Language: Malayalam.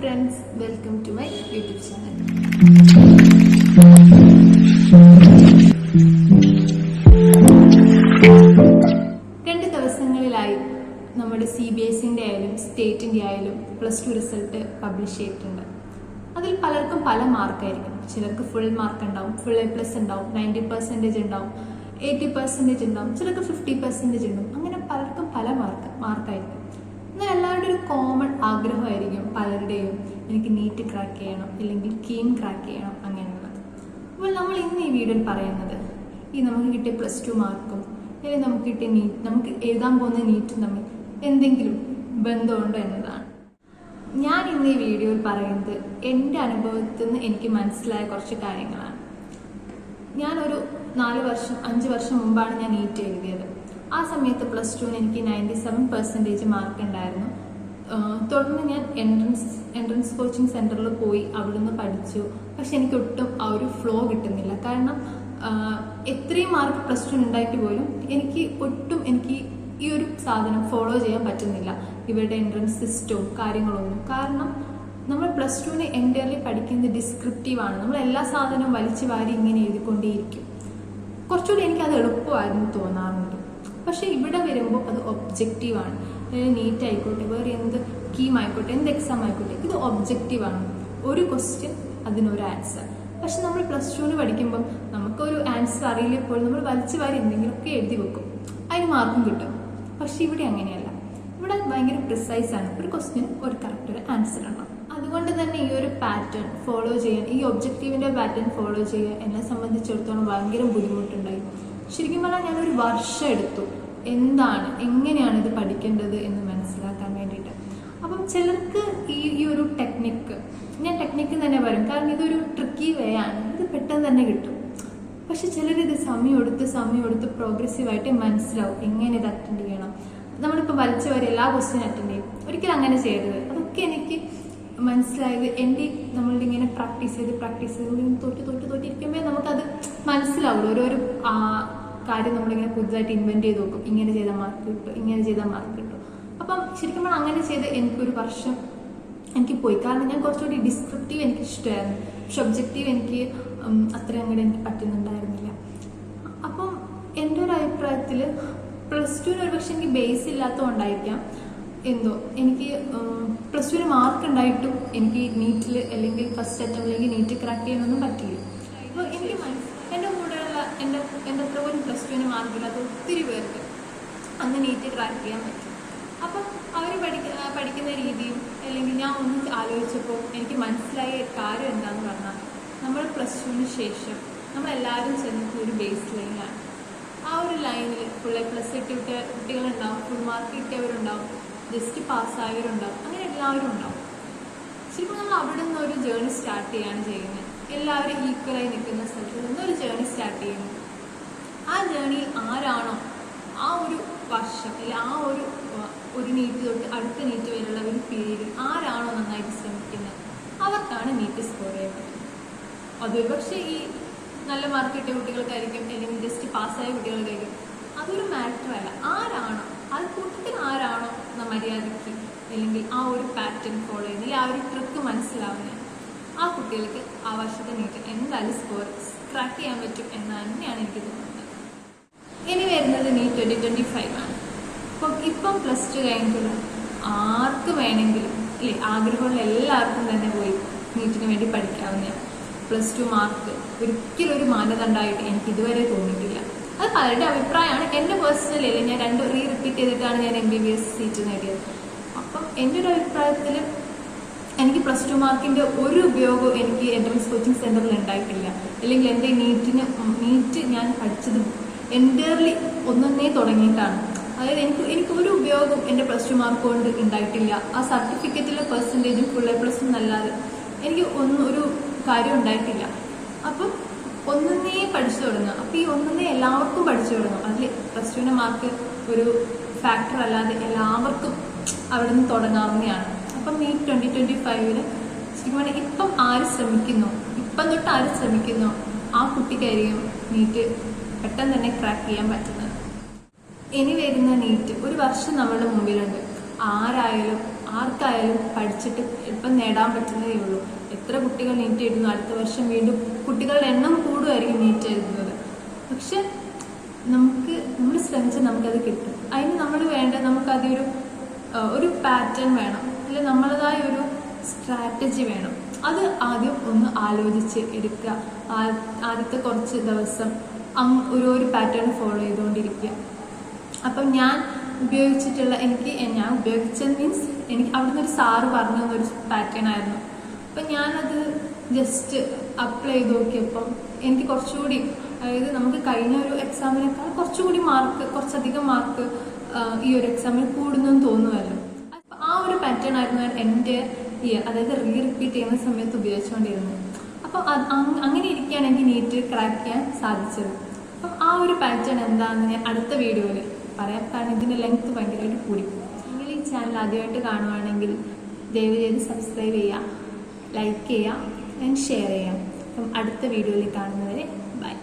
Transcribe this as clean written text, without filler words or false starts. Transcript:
friends, welcome to my YouTube channel. രണ്ട് ദിവസങ്ങളിലായി നമ്മുടെ CBSE ആയാലും സ്റ്റേറ്റിൻ്റെ ആയാലും +2 റിസൾട്ട് പബ്ലിഷ് ചെയ്തിട്ടുണ്ട്. അതിൽ പലർക്കും പല മാർക്കായിരിക്കും. ചിലർക്ക് ഫുൾ മാർക്ക് ഉണ്ടാവും, ഫുൾ A+ ഉണ്ടാവും, 90% ഉണ്ടാവും, 80% ഉണ്ടാവും, ചിലർക്ക് 50% ഉണ്ടാവും. അങ്ങനെ പലർക്കും പല മാർക്കായിരിക്കും. എന്നാൽ എല്ലാവരുടെയും ഒരു കോമൺ ആഗ്രഹമായിരിക്കും പലരുടെയും, എനിക്ക് നീറ്റ് ക്രാക്ക് ചെയ്യണം, അല്ലെങ്കിൽ കീം ക്രാക്ക് ചെയ്യണം, അങ്ങനെയുള്ളത്. അപ്പോൾ നമ്മൾ ഇന്ന് ഈ വീഡിയോയിൽ പറയുന്നത് നമുക്ക് കിട്ടിയ +2 മാർക്കും അല്ലെങ്കിൽ നമുക്ക് കിട്ടിയ നമുക്ക് എഴുതാൻ പോകുന്ന നീറ്റും തമ്മിൽ എന്തെങ്കിലും ബന്ധമുണ്ടോ എന്നതാണ്. ഞാൻ ഇന്ന് ഈ വീഡിയോയിൽ പറയുന്നത് എൻ്റെ അനുഭവത്തിൽ നിന്ന് എനിക്ക് മനസ്സിലായ കുറച്ച് കാര്യങ്ങളാണ്. ഞാനൊരു 5 വർഷം മുമ്പാണ് ഞാൻ നീറ്റ് എഴുതിയത്. ആ സമയത്ത് +2 എനിക്ക് 97% മാർക്ക് ഉണ്ടായിരുന്നു. തുടർന്ന് ഞാൻ എൻട്രൻസ് കോച്ചിങ് സെൻറ്ററിൽ പോയി അവിടുന്ന് പഠിച്ചു. പക്ഷെ എനിക്ക് ഒട്ടും ആ ഒരു ഫ്ലോ കിട്ടുന്നില്ല. കാരണം എത്രയും മാർക്ക് +2 ഉണ്ടായിട്ട് പോലും എനിക്ക് ഈ ഒരു സാധനം ഫോളോ ചെയ്യാൻ പറ്റുന്നില്ല, ഇവരുടെ എൻട്രൻസ് സിസ്റ്റവും കാര്യങ്ങളൊന്നും. കാരണം നമ്മൾ +2 എൻ്റർലി പഠിക്കുന്നത് ഡിസ്ക്രിപ്റ്റീവാണ്. നമ്മൾ എല്ലാ സാധനവും വലിച്ചു വാരി ഇങ്ങനെ എഴുതിക്കൊണ്ടേയിരിക്കും. കുറച്ചുകൂടി എനിക്കത് എളുപ്പമായിരുന്നു തോന്നാറുണ്ട്. പക്ഷെ ഇവിടെ വരുമ്പോൾ അത് ഒബ്ജക്റ്റീവാണ്. നീറ്റ് ആയിക്കോട്ടെ, വേറെ എന്ത് കീം ആയിക്കോട്ടെ, എന്ത് എക്സാം ആയിക്കോട്ടെ, ഇത് ഒബ്ജക്റ്റീവാണ്. ഒരു ക്വസ്റ്റ്യൻ അതിനൊരു ആൻസർ. പക്ഷെ നമ്മൾ +2 പഠിക്കുമ്പം നമുക്കൊരു ആൻസർ അറിയില്ലപ്പോൾ നമ്മൾ വലിച്ചു വാരി എന്തെങ്കിലുമൊക്കെ എഴുതി വെക്കും, അതിന് മാർക്കും കിട്ടും. പക്ഷെ ഇവിടെ അങ്ങനെയല്ല. ഇവിടെ ഭയങ്കര പ്രിസൈസ് ആണ്. ഒരു ക്വസ്റ്റ്യന് ഒരു കറക്റ്റ് ഒരു ആൻസർ ആണ്. അതുകൊണ്ട് തന്നെ ഈ ഒരു പാറ്റേൺ ഫോളോ ചെയ്യാൻ, ഈ ഒബ്ജക്റ്റീവിൻ്റെ പാറ്റേൺ ഫോളോ ചെയ്യാൻ എന്നെ സംബന്ധിച്ചിടത്തോളം ഭയങ്കര ബുദ്ധിമുട്ടുണ്ടായി. ശരിക്കും പറഞ്ഞാൽ ഞാനൊരു വർഷം എടുത്തു എങ്ങനെയാണ് ഇത് പഠിക്കേണ്ടത് എന്ന് മനസ്സിലാക്കാൻ വേണ്ടിയിട്ട്. അപ്പം ചിലർക്ക് ഈ ഒരു ടെക്നിക്ക്, ഞാൻ ടെക്നിക്ക് തന്നെ പറയും, കാരണം ഇതൊരു ട്രിക്കി വേ ആണ്, ഇത് പെട്ടെന്ന് തന്നെ കിട്ടും. പക്ഷെ ചിലരിത് സമയമെടുത്ത് പ്രോഗ്രസീവായിട്ട് മനസ്സിലാവും എങ്ങനെ ഇത് അറ്റൻഡ് ചെയ്യണം. നമ്മളിപ്പോൾ വലിച്ചു വരെ എല്ലാ ക്വസ്റ്റ്യനും അറ്റൻഡ് ചെയ്യും. ഒരിക്കലും അങ്ങനെ ചെയ്യരുത്. അതൊക്കെ എനിക്ക് മനസ്സിലായത് നമ്മളുടെ ഇങ്ങനെ പ്രാക്ടീസ് ചെയ്ത് തോറ്റിരിക്കുമ്പോൾ നമുക്കത് മനസ്സിലാവുള്ളൂ. ഓരോരോ കാര്യം നമ്മളിങ്ങനെ പുതുതായിട്ട് ഇൻവെന്റ് ചെയ്ത് നോക്കും, ഇങ്ങനെ ചെയ്താൽ മാർക്ക് കിട്ടും, ഇങ്ങനെ ചെയ്താൽ മാർക്ക് കിട്ടും. അപ്പം ശരിക്കും അങ്ങനെ ചെയ്ത് എനിക്കൊരു വർഷം എനിക്ക് പോയി. കാരണം ഞാൻ കുറച്ചുകൂടി ഡിസ്ക്രിപ്റ്റീവ് എനിക്ക് ഇഷ്ടമായിരുന്നു, പക്ഷെ ഒബ്ജക്റ്റീവ് എനിക്ക് അത്രയും അങ്ങോട്ട് എനിക്ക് പറ്റുന്നുണ്ടായിരുന്നില്ല. അപ്പം എൻ്റെ ഒരു അഭിപ്രായത്തിൽ +2 ഒരു പക്ഷെ എനിക്ക് ബേസ് ഇല്ലാത്തതുകൊണ്ടായിരിക്കാം എനിക്ക് +2 മാർക്ക് ഉണ്ടായിട്ടും എനിക്ക് നീറ്റിൽ അല്ലെങ്കിൽ ഫസ്റ്റ് അറ്റംപ്റ്റിലേക്ക് നീറ്റ് ക്രാക്ക് ചെയ്യാനൊന്നും പറ്റില്ല. അപ്പോൾ എനിക്ക് എൻ്റെ കൂടെയുള്ള എൻ്റെ അത്ര പോലും +2 മാർക്കില്ലാത്ത ഒത്തിരി പേർക്ക് അന്ന് നീറ്റ് ക്രാക്ക് ചെയ്യാൻ പറ്റും. അപ്പം അവർ പഠിക്കുന്ന രീതിയും അല്ലെങ്കിൽ ഞാൻ ഒന്ന് ആലോചിച്ചപ്പോൾ എനിക്ക് മനസ്സിലായ കാര്യം എന്താണെന്ന് പറഞ്ഞാൽ, നമ്മൾ +2 ശേഷം നമ്മളെല്ലാവരും ചെന്നിട്ട് ഒരു ബേസ് ലൈനിലാണ്. ആ ഒരു ലൈനിൽ ഫുൾ A+ കിട്ടിയ കുട്ടികളുണ്ടാവും, ഫുൾ മാർക്ക് കിട്ടിയവരുണ്ടാവും, ജസ്റ്റ് പാസ്സായവരുണ്ടാവും, അങ്ങനെ എല്ലാവരും ഉണ്ടാവും. ശരിക്കും നമ്മൾ അവിടെ നിന്ന് ഒരു ജേർണി സ്റ്റാർട്ട് ചെയ്യാണ് ചെയ്യുന്നത്. എല്ലാവരും ഈക്വലായി നിൽക്കുന്ന സ്ഥലത്ത് നിന്ന് ഒരു ജേർണി സ്റ്റാർട്ട് ചെയ്യുന്നു. ആ ജേർണിയിൽ ആരാണോ ആ ഒരു വർഷം അല്ലെങ്കിൽ ആ ഒരു നീറ്റ് തൊട്ട് അടുത്ത നീറ്റ് വരെയുള്ള ഒരു പീരീഡിൽ ആരാണോ നന്നായിട്ട് ശ്രമിക്കുന്നത് അവർക്കാണ് നീറ്റ് സ്കോർ ചെയ്യാൻ പറ്റുന്നത്. അതൊരു പക്ഷേ ഈ നല്ല മാർക്ക് കിട്ടിയ കുട്ടികൾക്കായിരിക്കും, അല്ലെങ്കിൽ ജസ്റ്റ് പാസ്സായ കുട്ടികൾക്കായിരിക്കും. അതൊരു മാറ്റർ അല്ല. ആരാണോ അത് കൂട്ടത്തിൽ ആരാണോ മര്യാദയ്ക്ക് അല്ലെങ്കിൽ ആ ഒരു പാറ്റേൺ ഫോളോ ചെയ്യുന്നത്, അല്ലെങ്കിൽ ആ ഒരു ട്രിക്ക് മനസ്സിലാവുന്നത്, ആ കുട്ടികൾക്ക് ആ വർഷത്തെ നീറ്റ് എന്തായാലും സ്കോർ ക്രാക്ക് ചെയ്യാൻ പറ്റും എന്ന് തന്നെയാണ് എനിക്ക് തോന്നുന്നത്. ഇനി വരുന്നത് നീറ്റ് 2025 ആണ്. ഇപ്പം +2 കഴിഞ്ഞിട്ടുള്ള ആർക്ക് വേണമെങ്കിലും ആഗ്രഹമുള്ള എല്ലാവർക്കും തന്നെ പോയി നീറ്റിന് വേണ്ടി പഠിക്കാവുന്നതാണ്. +2 മാർക്ക് ഒരിക്കലും ഒരു മാനദണ്ഡമായിട്ട് എനിക്ക് ഇതുവരെ തോന്നിയിട്ടില്ല. അത് പലരുടെ അഭിപ്രായമാണ്. എൻ്റെ പേഴ്സണലി ഞാൻ 2 റിപ്പീറ്റ് ചെയ്തിട്ടാണ് ഞാൻ MBBS സീറ്റ് നേടിയത്. അപ്പം എൻ്റെ ഒരു അഭിപ്രായത്തിൽ എനിക്ക് +2 മാർക്കിൻ്റെ ഒരു ഉപയോഗവും എനിക്ക് എൻട്രൻസ് കോച്ചിങ് സെൻറ്ററിൽ ഉണ്ടായിട്ടില്ല. അല്ലെങ്കിൽ എൻ്റെ നീറ്റ് ഞാൻ പഠിച്ചത് എൻ്റർലി ഒന്നേ തുടങ്ങിയിട്ടാണ്. അതായത് എനിക്ക് ഒരു ഉപയോഗം എൻ്റെ +2 മാർക്ക് കൊണ്ട് ഉണ്ടായിട്ടില്ല. ആ സർട്ടിഫിക്കറ്റിലെ പെർസെൻറ്റേജും ഫുൾ A+ എന്നല്ലാതെ എനിക്ക് ഒരു കാര്യം ഉണ്ടായിട്ടില്ല. അപ്പം ഒന്നേ പഠിച്ചു തുടങ്ങുക. അപ്പോൾ ഈ ഒന്നേ എല്ലാവർക്കും പഠിച്ചു തുടങ്ങും. അതിൽ +2 മാർക്ക് ഒരു ഫാക്ടർ അല്ലാതെ എല്ലാവർക്കും അവിടെ നിന്ന് തുടങ്ങാവുന്നതാണ്. അപ്പം നീറ്റ് 2025 ശരിക്കും പറഞ്ഞാൽ ഇപ്പം തൊട്ട് ആര് ശ്രമിക്കുന്നോ ആ കുട്ടിക്കായിരിക്കും നീറ്റ് പെട്ടെന്ന് തന്നെ ക്രാക്ക് ചെയ്യാൻ പറ്റുന്നത്. ഇനി വരുന്ന നീറ്റ് ഒരു വർഷം നമ്മളുടെ മുമ്പിലുണ്ട്. ആരായാലും ആർക്കായാലും പഠിച്ചിട്ട് ഇപ്പം നേടാൻ പറ്റുന്നതേ ഉള്ളൂ. എത്ര കുട്ടികൾ നീറ്റ് എഴുതുന്നു, അടുത്ത വർഷം വീണ്ടും കുട്ടികളുടെ എണ്ണം കൂടുമായിരിക്കും നീറ്റ് എഴുതുന്നത്. പക്ഷെ നമ്മൾ ശ്രമിച്ചാൽ നമുക്കത് കിട്ടും. അതിന് നമ്മൾ വേണ്ട നമുക്കതൊരു ഒരു പാറ്റേൺ വേണം, അല്ലെങ്കിൽ നമ്മളതായ ഒരു സ്ട്രാറ്റജി വേണം. അത് ആദ്യം ഒന്ന് ആലോചിച്ച് എടുക്കുക. ആദ്യത്തെ കുറച്ച് ദിവസം ഒരു പാറ്റേൺ ഫോളോ ചെയ്തുകൊണ്ടിരിക്കുക. അപ്പം ഞാൻ ഉപയോഗിച്ചത് മീൻസ് എനിക്ക് അവിടുന്ന് ഒരു സാറ് പറഞ്ഞു തന്നൊരു പാറ്റേൺ ആയിരുന്നു. അപ്പം ഞാനത് ജസ്റ്റ് അപ്ലൈ ചെയ്ത് നോക്കിയപ്പം എനിക്ക് കുറച്ചുകൂടി, അതായത് നമുക്ക് കഴിഞ്ഞ ഒരു എക്സാമിനേക്കാൾ കുറച്ചധികം മാർക്ക് ഈ ഒരു എക്സാമിന് കൂടുന്നെന്ന് തോന്നുമല്ലോ. ആ ഒരു പാറ്റേൺ ആയിരുന്നു ഞാൻ എൻ്റെ അതായത് റിപ്പീറ്റ് ചെയ്യുന്ന സമയത്ത് ഉപയോഗിച്ചുകൊണ്ടിരുന്നത്. അപ്പം അങ്ങനെ ഇരിക്കുകയാണ് എനിക്ക് നീറ്റ് ക്രാക്ക് ചെയ്യാൻ സാധിച്ചത്. അപ്പം ആ ഒരു പാറ്റേൺ എന്താണെന്ന് ഞാൻ അടുത്ത വീഡിയോയിൽ പറയാം, കാരണം ഇതിൻ്റെ ലെങ്ത് ഭയങ്കരമായിട്ട് കൂടി. നിങ്ങൾ ഈ ചാനൽ ആദ്യമായിട്ട് കാണുവാണെങ്കിൽ ദയവ് ചെയ്ത് സബ്സ്ക്രൈബ് ചെയ്യുക, ലൈക്ക് ചെയ്യുക ആൻഡ് ഷെയർ ചെയ്യാം. അപ്പം അടുത്ത വീഡിയോയിൽ കാണുന്നവരെ ബൈ.